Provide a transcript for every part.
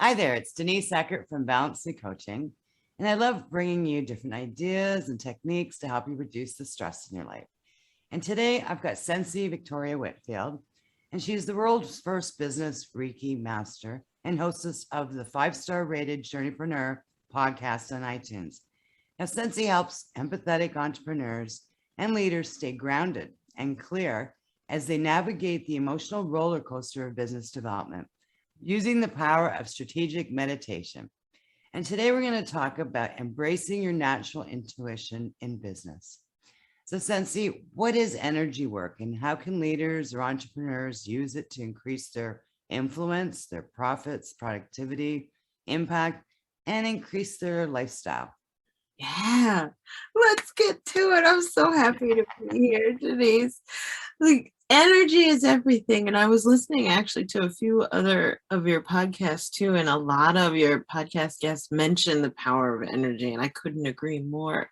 Hi there, it's Denise Eckert from Balanced Coaching, and I love bringing you different ideas and techniques to help you reduce the stress in your life. And today I've got Sensei Victoria Whitfield, and she's the world's first business Reiki master and hostess of the 5-star rated Journeypreneur podcast on iTunes. Now, Sensei helps empathetic entrepreneurs and leaders stay grounded and clear as they navigate the emotional roller coaster of business development, using the power of strategic meditation. And today we're going to talk about embracing your natural intuition in business. So, Sensei, what is energy work and how can leaders or entrepreneurs use it to increase their influence, their profits, productivity, impact, and increase their lifestyle? Yeah, let's get to it. I'm so happy to be here, Denise. Like, energy is everything. And I was listening actually to a few other of your podcasts too, and a lot of your podcast guests mentioned the power of energy, and I couldn't agree more.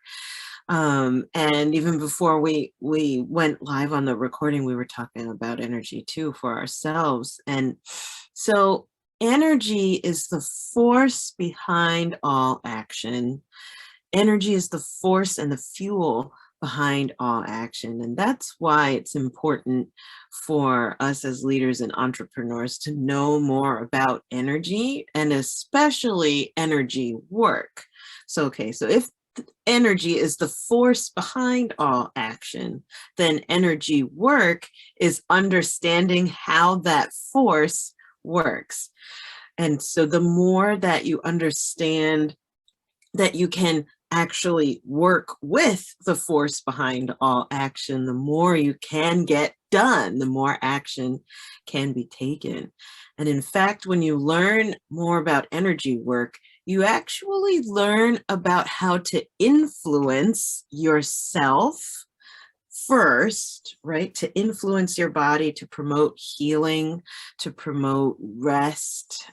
And even before we went live on the recording, we were talking about energy too for ourselves. And so energy is the force behind all action. Energy is the force and the fuel behind all action. And that's why it's important for us as leaders and entrepreneurs to know more about energy and especially energy work. So if energy is the force behind all action, then energy work is understanding how that force works. And so the more that you understand that you can actually work with the force behind all action, the more you can get done, the more action can be taken. And in fact, when you learn more about energy work, you actually learn about how to influence yourself first, right? To influence your body, to promote healing, to promote rest,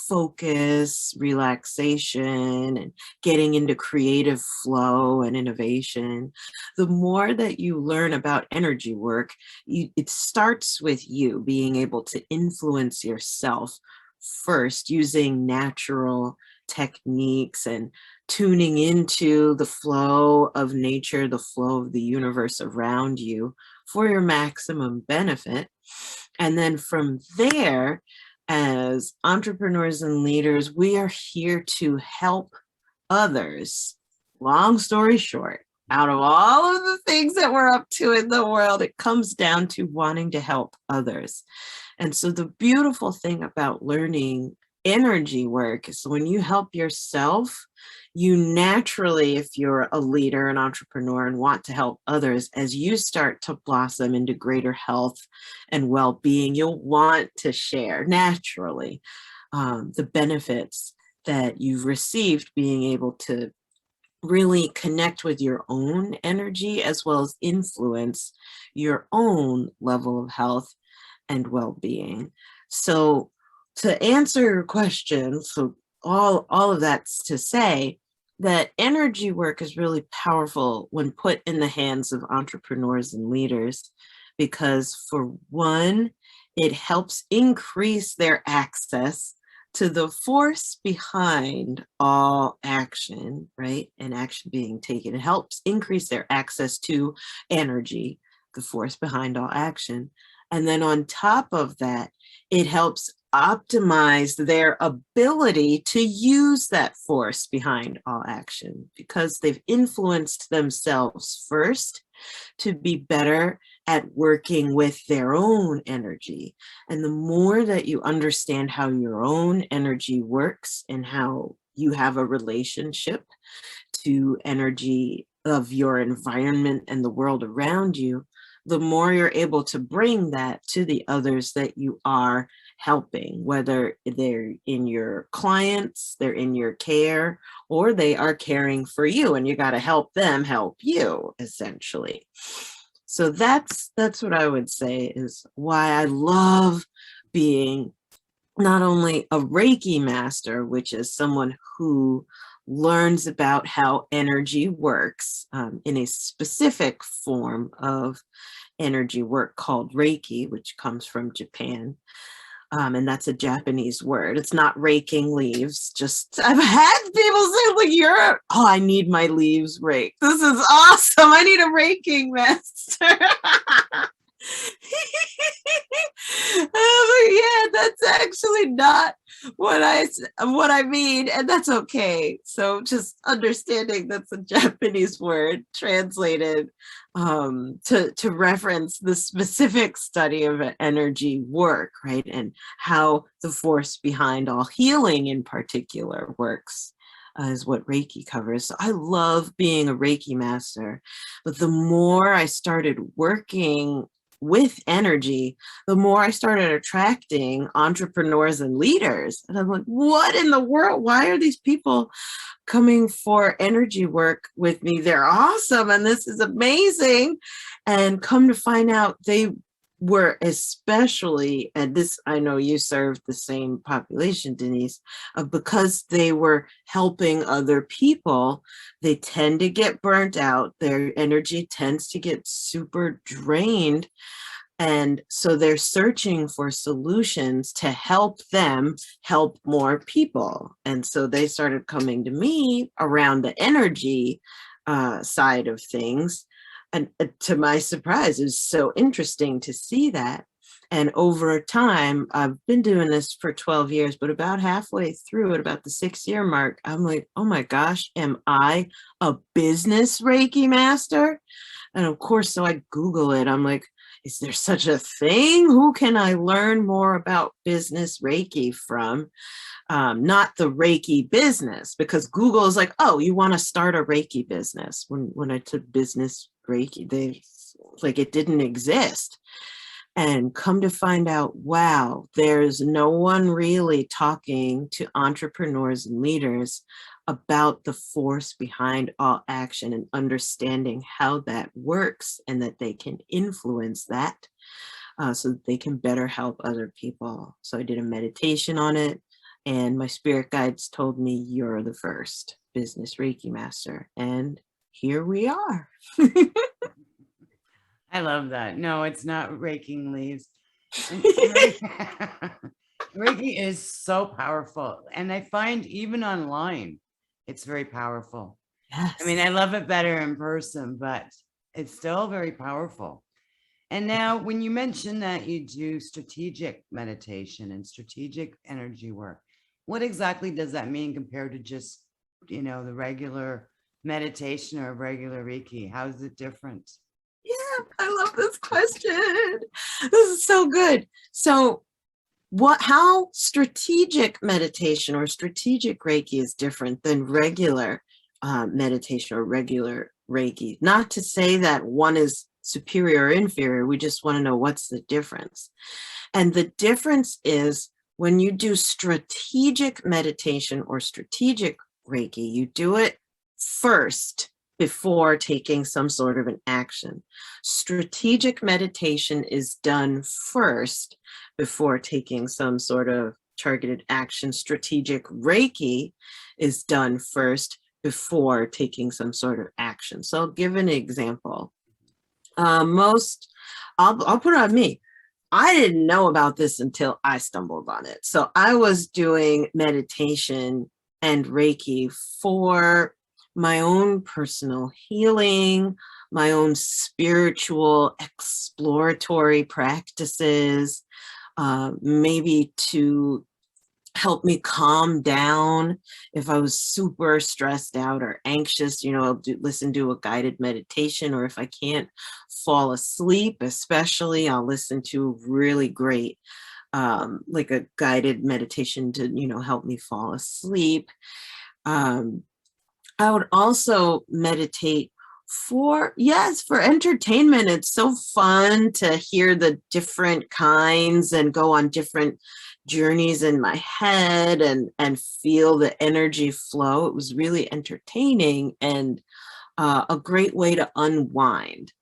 focus, relaxation, and getting into creative flow and innovation. The more that you learn about energy work, it starts with you being able to influence yourself first using natural techniques and tuning into the flow of nature, the flow of the universe around you for your maximum benefit. And then from there, as entrepreneurs and leaders, we are here to help others. Long story short, out of all of the things that we're up to in the world, it comes down to wanting to help others. And so the beautiful thing about learning energy work is when you help yourself, you naturally, if you're a leader, an entrepreneur, and want to help others, as you start to blossom into greater health and well-being, you'll want to share naturally the benefits that you've received being able to really connect with your own energy as well as influence your own level of health and well-being. So to answer your question, so all of that's to say that energy work is really powerful when put in the hands of entrepreneurs and leaders, because for one, it helps increase their access to the force behind all action, right? And action being taken. It helps increase their access to energy, the force behind all action. And then on top of that, it helps optimize their ability to use that force behind all action because they've influenced themselves first to be better at working with their own energy. And the more that you understand how your own energy works and how you have a relationship to energy of your environment and the world around you, the more you're able to bring that to the others that you are helping, whether they're in your clients, they're in your care, or they are caring for you, and you got to help them help you, essentially. So that's what I would say is why I love being not only a Reiki master, which is someone who learns about how energy works in a specific form of energy work called Reiki, which comes from Japan. And that's a Japanese word. It's not raking leaves. Just I've had people say, like, I need my leaves raked. This is awesome. I need a raking master. Yeah, that's actually not what I mean, and that's okay. So just understanding that's a Japanese word translated to reference the specific study of energy work, right, and how the force behind all healing in particular works. Is what Reiki covers. So I love being a Reiki master, but the more I started working with energy, the more I started attracting entrepreneurs and leaders. And I'm like, what in the world? Why are these people coming for energy work with me? They're awesome. And this is amazing. And come to find out, they were especially, and this, I know you served the same population, Denise, because they were helping other people, they tend to get burnt out. Their energy tends to get super drained. And so they're searching for solutions to help them help more people. And so they started coming to me around the energy side of things. And to my surprise, it was so interesting to see that. And over time, I've been doing this for 12 years, but about halfway through at about the 6-year mark, I'm like, oh my gosh, am I a business Reiki master? And of course, so I Google it. I'm like, is there such a thing? Who can I learn more about business Reiki from? Not the Reiki business, because Google is like, oh, you want to start a Reiki business. When I took business Reiki, they like it didn't exist. And come to find out, wow, there's no one really talking to entrepreneurs and leaders about the force behind all action and understanding how that works and that they can influence that so that they can better help other people. So I did a meditation on it, and my spirit guides told me, you're the first business Reiki master. And here we are. I love that. No, it's not raking leaves. And Reiki is so powerful. And I find even online, it's very powerful. Yes. I mean, I love it better in person, but it's still very powerful. And now when you mention that you do strategic meditation and strategic energy work, what exactly does that mean compared to just, the regular meditation or regular Reiki? How is it different? Yeah, I love this question. This is so good. So how strategic meditation or strategic Reiki is different than regular meditation or regular Reiki. Not to say that one is superior or inferior. We just want to know what's the difference. And the difference is when you do strategic meditation or strategic Reiki, you do it first before taking some sort of an action. Strategic meditation is done first before taking some sort of targeted action. Strategic Reiki is done first before taking some sort of action. So I'll give an example. I'll put it on me. I didn't know about this until I stumbled on it. So I was doing meditation and Reiki for my own personal healing, my own spiritual exploratory practices, maybe to help me calm down if I was super stressed out or anxious. I'll listen to a guided meditation, or if I can't fall asleep, especially, I'll listen to a really great like a guided meditation to help me fall asleep. I would also meditate for entertainment. It's so fun to hear the different kinds and go on different journeys in my head and feel the energy flow. It was really entertaining and a great way to unwind.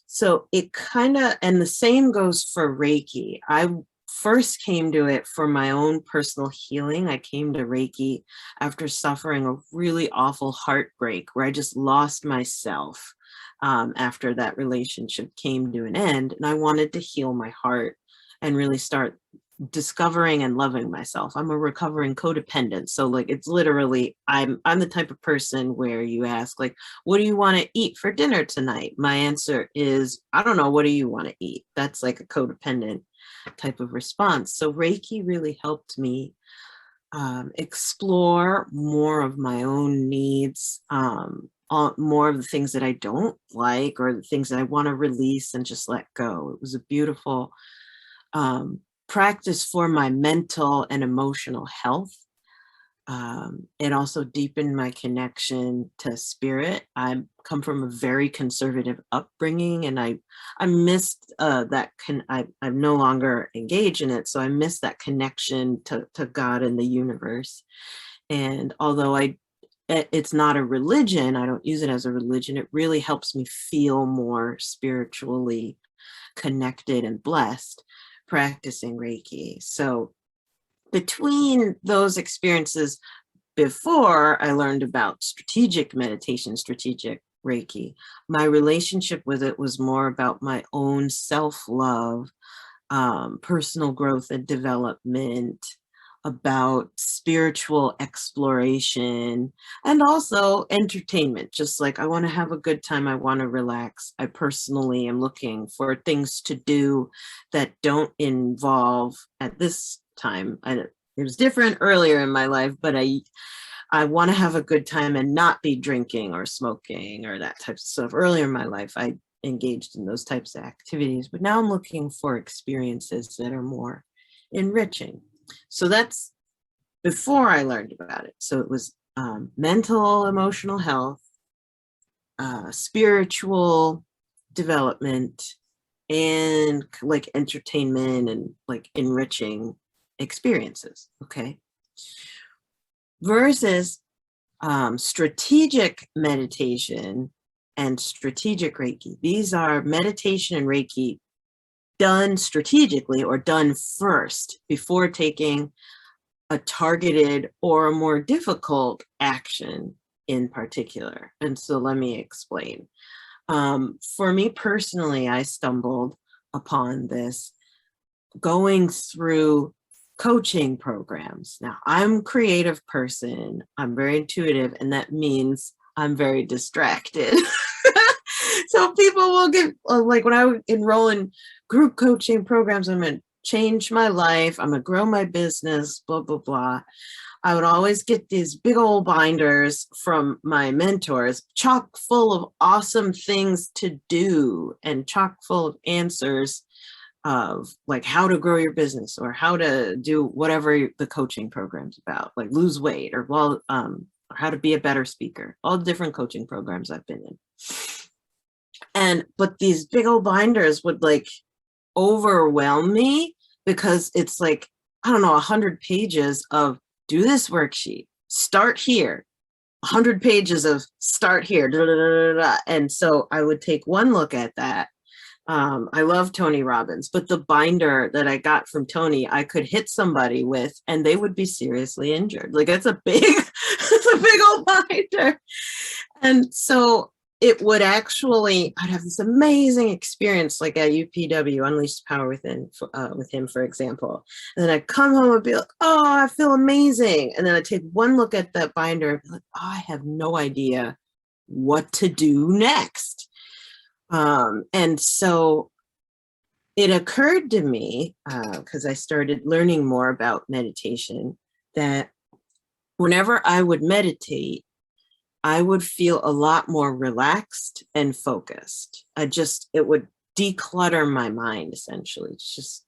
So and the same goes for Reiki. I first came to it for my own personal healing. I came to Reiki after suffering a really awful heartbreak where I just lost myself after that relationship came to an end. And I wanted to heal my heart and really start discovering and loving myself. I'm a recovering codependent. So like, it's literally, I'm the type of person where you ask like, what do you want to eat for dinner tonight? My answer is, I don't know. What do you want to eat? That's like a codependent type of response. So Reiki really helped me explore more of my own needs, more of the things that I don't like or the things that I want to release and just let go. It was a beautiful practice for my mental and emotional health. It also deepened my connection to spirit. I come from a very conservative upbringing, and I missed that. I'm no longer engaged in it, so I missed that connection to God and the universe. And although it's not a religion, I don't use it as a religion. It really helps me feel more spiritually connected and blessed practicing Reiki. So between those experiences, before I learned about strategic meditation, strategic Reiki, my relationship with it was more about my own self-love, personal growth and development, about spiritual exploration, and also entertainment. Just like I want to have a good time, I want to relax. I personally am looking for things to do that don't involve, at this time, it was different earlier in my life, but I want to have a good time and not be drinking or smoking or that type of stuff. Earlier in my life, I engaged in those types of activities, but now I'm looking for experiences that are more enriching. So that's before I learned about it. So it was mental, emotional health, spiritual development, and like entertainment and like enriching experiences. Okay. Versus strategic meditation and strategic Reiki. These are meditation and Reiki done strategically or done first before taking a targeted or a more difficult action in particular. And so let me explain. For me personally, I stumbled upon this going through coaching programs. Now, I'm a creative person. I'm very intuitive, and that means I'm very distracted. So people will get, like when I enroll in group coaching programs, I'm going to change my life, I'm going to grow my business, blah, blah, blah. I would always get these big old binders from my mentors, chock full of awesome things to do and chock full of answers of like how to grow your business or how to do whatever the coaching program's about, like lose weight or or how to be a better speaker, all the different coaching programs I've been in. But these big old binders would like overwhelm me because it's like, I don't know, 100 pages of do this worksheet, start here, 100 pages of start here, da, da, da, da, da. And so I would take one look at that. I love Tony Robbins, but the binder that I got from Tony, I could hit somebody with and they would be seriously injured. Like it's a big, it's a big old binder. And so it would actually, I'd have this amazing experience like at UPW, Unleash Power Within, with him, for example. And then I'd come home and be like, oh, I feel amazing. And then I'd take one look at that binder and be like, oh, I have no idea what to do next. And so it occurred to me, because I started learning more about meditation, that whenever I would meditate, I would feel a lot more relaxed and focused. It would declutter my mind, essentially. It's just,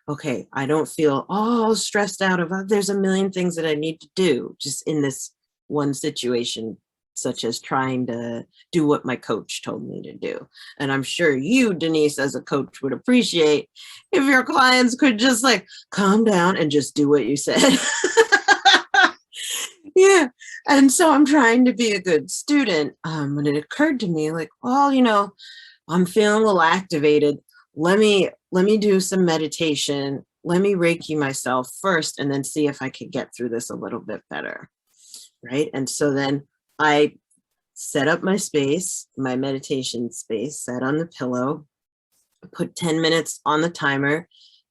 okay, I don't feel all stressed out of, there's a million things that I need to do just in this one situation, such as trying to do what my coach told me to do. And I'm sure you, Denise, as a coach, would appreciate if your clients could just like calm down and just do what you said. Yeah. And so I'm trying to be a good student. And it occurred to me like, well, you know, I'm feeling a little activated. Let me do some meditation. Let me Reiki myself first and then see if I could get through this a little bit better. Right. And so then I set up my space, my meditation space, sat on the pillow, put 10 minutes on the timer,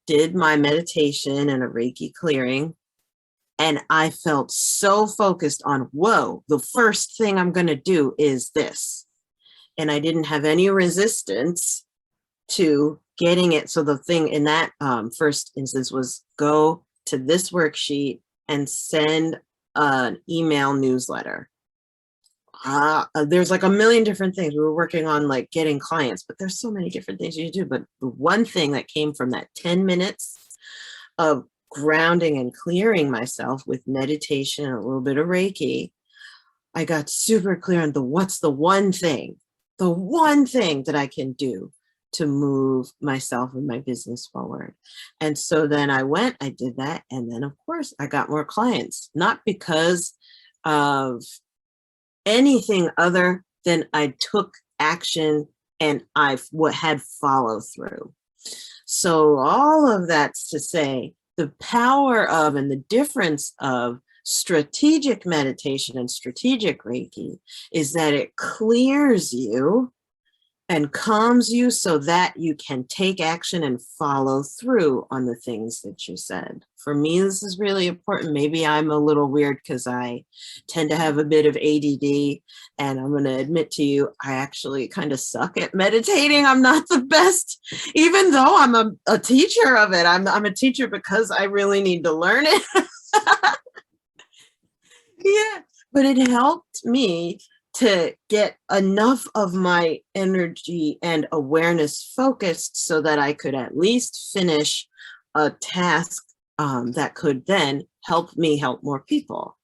did my meditation and a Reiki clearing, and I felt so focused on, whoa, the first thing I'm going to do is this. And I didn't have any resistance to getting it. So the thing in that first instance was go to this worksheet and send an email newsletter. There's like a million different things. We were working on like getting clients, but there's so many different things you do. But the one thing that came from that 10 minutes of grounding and clearing myself with meditation and a little bit of Reiki, I got super clear on what's the one thing that I can do to move myself and my business forward. And so then I did that. And then of course I got more clients, not because of anything other than I took action and I had follow through. So all of that's to say the power of and the difference of strategic meditation and strategic Reiki is that it clears you and calms you so that you can take action and follow through on the things that you said. For me, this is really important. Maybe I'm a little weird because I tend to have a bit of ADD, and I'm going to admit to you, I actually kind of suck at meditating. I'm not the best, even though I'm a teacher of it. I'm a teacher because I really need to learn it. Yeah, but it helped me to get enough of my energy and awareness focused so that I could at least finish a task that could then help me help more people.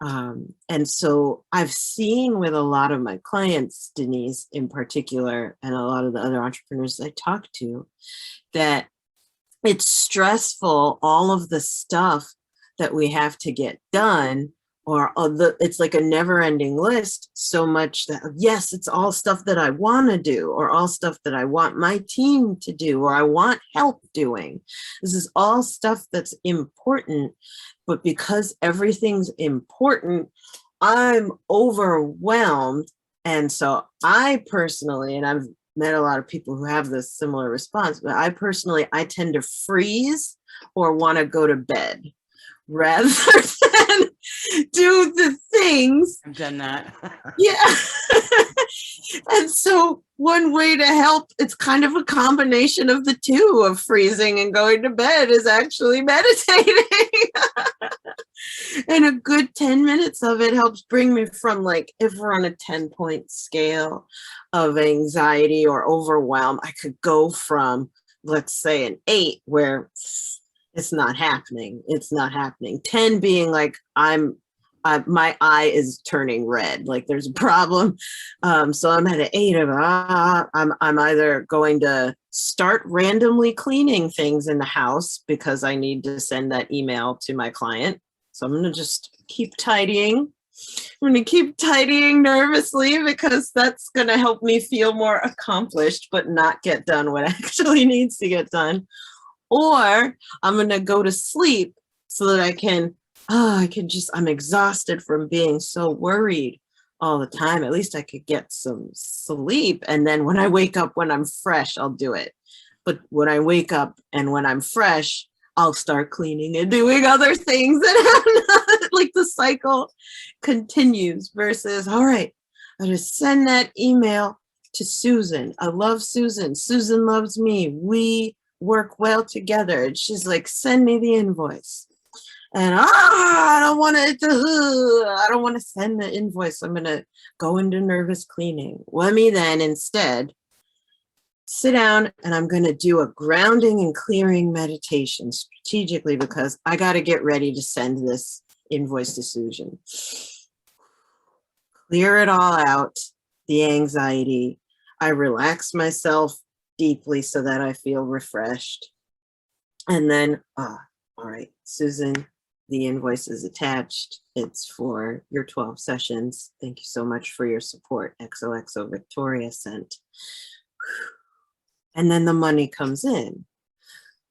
And so I've seen with a lot of my clients, Denise in particular, and a lot of the other entrepreneurs I talk to, that it's stressful, all of the stuff that we have to get done, or it's like a never-ending list, so much that, yes, it's all stuff that I want to do, or all stuff that I want my team to do, or I want help doing. This is all stuff that's important, but because everything's important, I'm overwhelmed. And so I personally, and I've met a lot of people who have this similar response, but I tend to freeze or want to go to bed rather than do the things. I've done that. Yeah. And so one way to help, it's kind of a combination of the two, of freezing and going to bed, is actually meditating. And a good 10 minutes of it helps bring me from, like, if we're on a 10-point scale of anxiety or overwhelm, I could go from, let's say, an 8 where it's not happening. 10 being like, my eye is turning red, like there's a problem. So I'm at an 8 of, I'm either going to start randomly cleaning things in the house because I need to send that email to my client. So I'm going to just keep tidying. I'm going to keep tidying nervously because that's going to help me feel more accomplished, but not get done what actually needs to get done. Or I'm going to go to sleep so that I'm exhausted from being so worried all the time. At least I could get some sleep. And then when I wake up, when I'm fresh, I'll do it. But when I wake up and when I'm fresh, I'll start cleaning and doing other things that like the cycle continues versus, all right, I just send that email to Susan. I love Susan. Susan loves me. We work well together. And she's like, send me the invoice. And I don't want to send the invoice. I'm going to go into nervous cleaning. Let me then instead sit down and I'm going to do a grounding and clearing meditation strategically because I got to get ready to send this invoice to Susan. Clear it all out, the anxiety. I relax myself deeply so that I feel refreshed. And then, all right, Susan, the invoice is attached. It's for your 12 sessions. Thank you so much for your support. XOXO Victoria sent. And then the money comes in.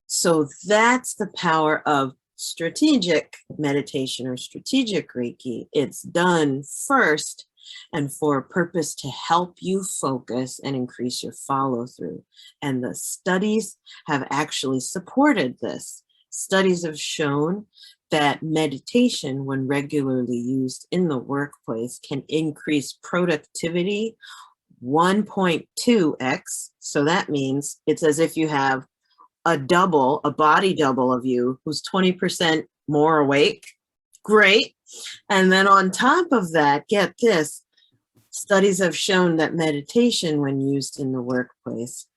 So that's the power of strategic meditation or strategic Reiki. It's done first and for a purpose to help you focus and increase your follow through. And the studies have actually supported this. Studies have shown that meditation, when regularly used in the workplace, can increase productivity 1.2x. So that means it's as if you have a body double of you who's 20% more awake. Great. And then on top of that, get this, studies have shown that meditation, when used in the workplace,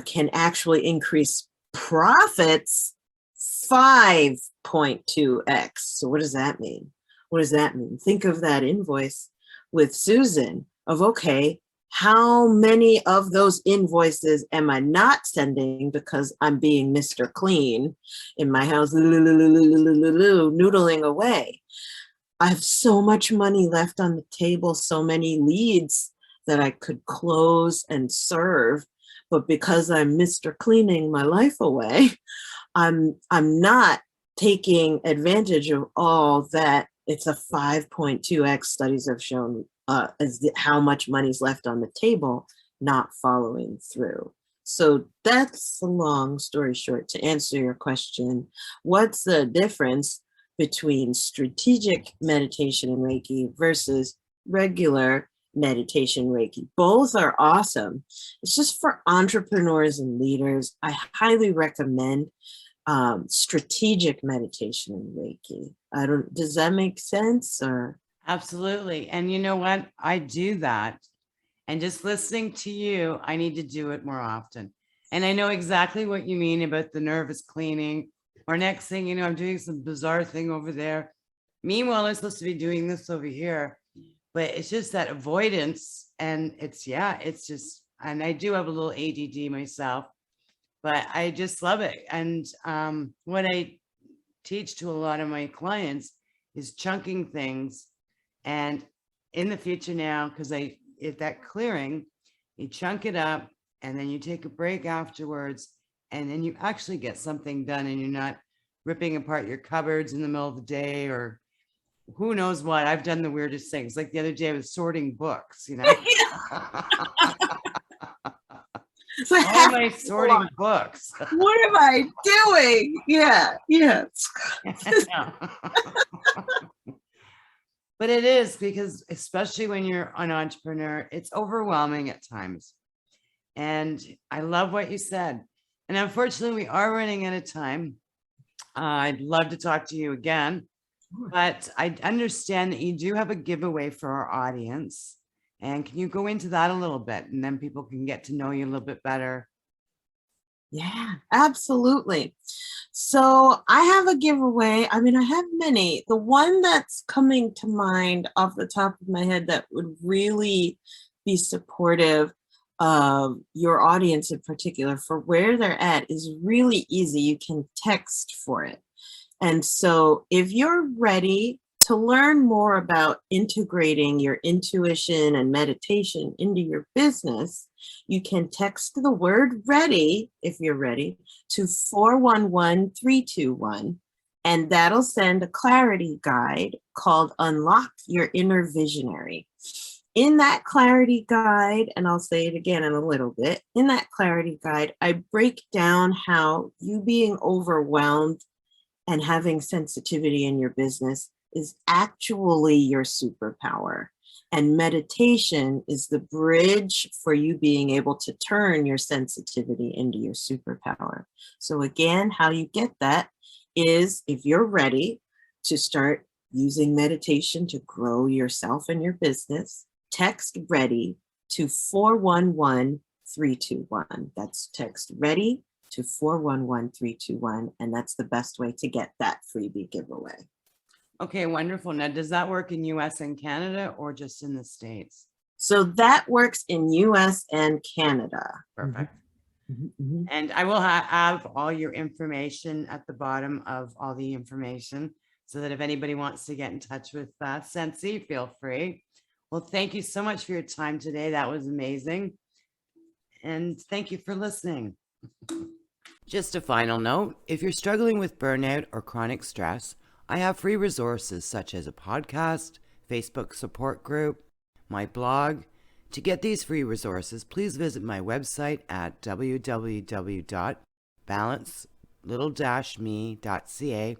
can actually increase profits 5.2x. So what does that mean? What does that mean? Think of that invoice with Susan of, okay, how many of those invoices am I not sending because I'm being Mr. Clean in my house, noodling away? I have so much money left on the table, so many leads that I could close and serve, but because I'm Mr. Cleaning my life away, I'm not taking advantage of all that. It's a 5.2x studies have shown how much money's left on the table, not following through. So that's a long story short to answer your question. What's the difference between strategic meditation and Reiki versus regular meditation Reiki? Both are awesome. It's just for entrepreneurs and leaders. I highly recommend strategic meditation and Reiki. Does that make sense? Or Absolutely. And you know what? I do that. And just listening to you, I need to do it more often. And I know exactly what you mean about the nervous cleaning, or next thing you know, I'm doing some bizarre thing over there. Meanwhile, I'm supposed to be doing this over here, but it's just that avoidance. And it's just, and I do have a little ADD myself, but I just love it. And what I teach to a lot of my clients is chunking things. And in the future now, because if that clearing, you chunk it up and then you take a break afterwards, and then you actually get something done, and you're not ripping apart your cupboards in the middle of the day, or who knows what. I've done the weirdest things. Like the other day I was sorting books, so all my sorting books. What am I doing? Yeah. But it is, because especially when you're an entrepreneur, it's overwhelming at times. And I love what you said. And unfortunately, we are running out of time. I'd love to talk to you again, but I understand that you do have a giveaway for our audience. And can you go into that a little bit, and then people can get to know you a little bit better? Yeah, absolutely. So I have a giveaway. I mean, I have many. The one that's coming to mind off the top of my head that would really be supportive of your audience in particular for where they're at is really easy. You can text for it. And so if you're ready to learn more about integrating your intuition and meditation into your business, you can text the word ready, if you're ready, to 411321, and that'll send a clarity guide called Unlock Your Inner Visionary. In that clarity guide, and I'll say it again in a little bit, in that clarity guide, I break down how you being overwhelmed and having sensitivity in your business is actually your superpower. And meditation is the bridge for you being able to turn your sensitivity into your superpower. So again, how you get that is, if you're ready to start using meditation to grow yourself and your business, text ready to 411321. That's text ready to 411321. And that's the best way to get that freebie giveaway. Okay, wonderful. Now, does that work in US and Canada, or just in the States? So that works in US and Canada. Perfect. And I will have all your information at the bottom of all the information, so that if anybody wants to get in touch with Sensei, feel free. Well, thank you so much for your time today. That was amazing. And thank you for listening. Just a final note, if you're struggling with burnout or chronic stress, I have free resources such as a podcast, Facebook support group, my blog. To get these free resources, please visit my website at www.balance-me.ca.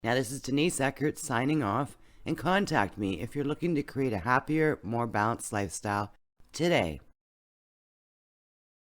Now, this is Denise Eckert signing off, and contact me if you're looking to create a happier, more balanced lifestyle today.